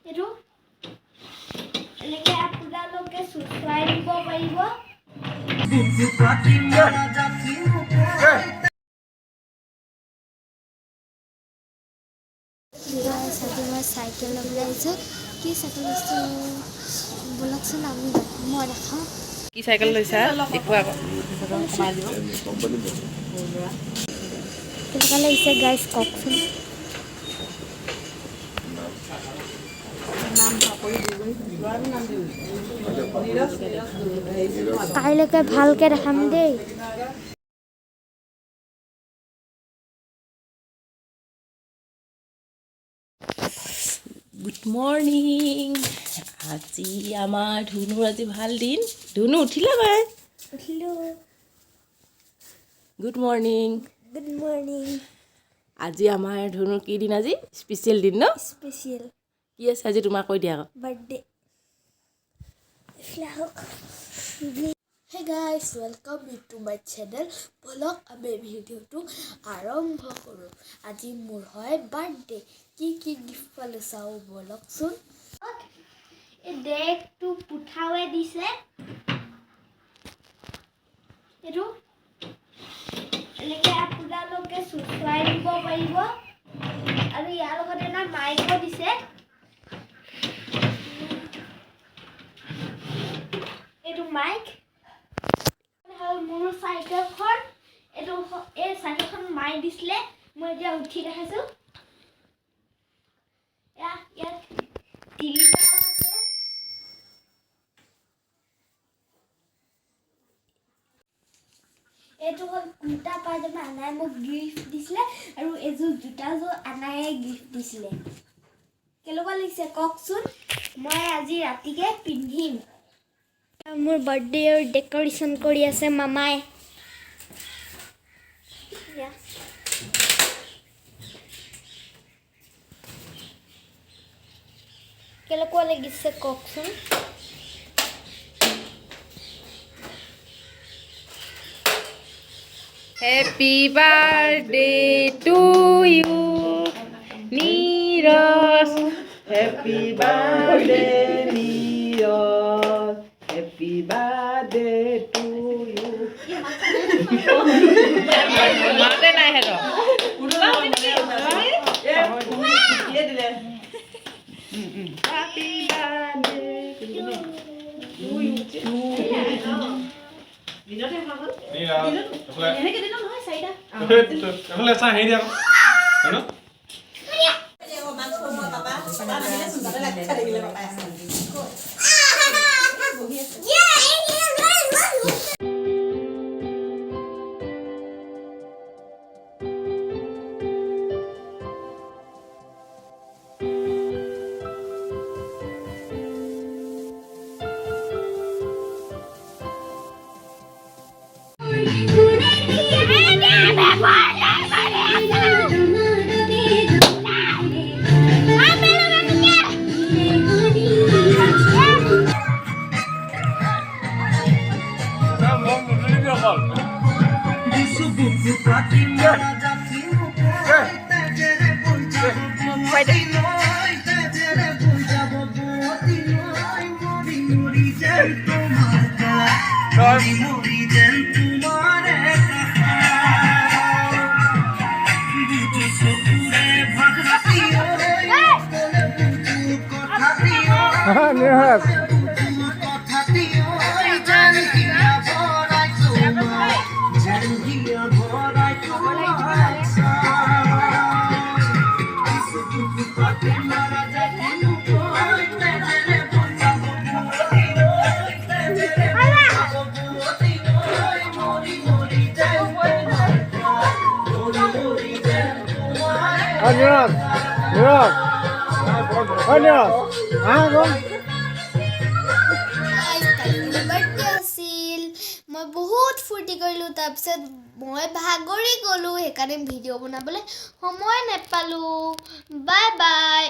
এইটো এনেকৈ আপোনালোকে চুচুৱাই দিব পাৰিব। মই চাইকেল ল'বলৈ আহিছোঁ। কি চাইকেল লৈছোঁ ব'লকচোন আমি মই দেখাওঁ। কি চাইকেল লৈছা দেখুৱা আকৌ। কেনেকুৱা লাগিছে গাইজ কওকচোন। কাইলৈকে ভালকৈ দেখাম দেই। Good morning. আজি আমাৰ ধুনুৰ আজি ভাল দিন। ধুনু উঠিলা বাই? উঠিলোঁ। Good morning. Good morning. আজি আমাৰ ধুনুৰ কি দিন আজি? স্পেচিয়েল দিন ন? স্পেচিয়েল। কি আছে আজি তোমাক কৈ দিয়া আকৌ। Birthday. Hey guys welcome to my channel. ব'লক আমি ভিডিঅ'টো আৰম্ভ কৰোঁ। আজি মোৰ হয় বাৰ্থডে। কি গিফ্ট পালোঁ চাওঁ ব'লকচোন। এই ডেকটো পুঠাৱে দিছে। এইটো এনেকৈ আপোনালোকে চুচুৱাই দিব পাৰিব আৰু ইয়াৰ লগত এটা মাইকো দিছে। এইটো মাইক হ'ল মোৰ চাইকেলখন। এইটো এই চাইকেলখন মাই দিছিলে। মই এতিয়া উঠি দেখাইছোঁ। ইয়াত তিনিটা আছে। এইটো হ'ল কুৰ্তা পায়জামা আনাই মোক গিফ্ট দিছিলে আৰু এইযোৰ জোতাযোৰ আনায়ে গিফ্ট দিছিলে। কেনেকুৱা লাগিছে কওকচোন। মই আজি ৰাতিকে পিন্ধিম। মোৰ বাৰ্থডেৰ ডেক'ৰেশ্যন কৰি আছে মামাই। কেনেকুৱা লাগিছে কওকচোন। Happy birthday to you Neeraj. Happy birthday Neeraj. Happy birthday to you. মাতে নাই হেঁতৰ। Happy birthday to you. মই বহুত ফূৰ্তি কৰিলোঁ। তাৰপিছত মই ভাগৰি গ'লোঁ। সেইকাৰণে ভিডিঅ' বনাবলৈ সময় নাপালোঁ। Bye bye.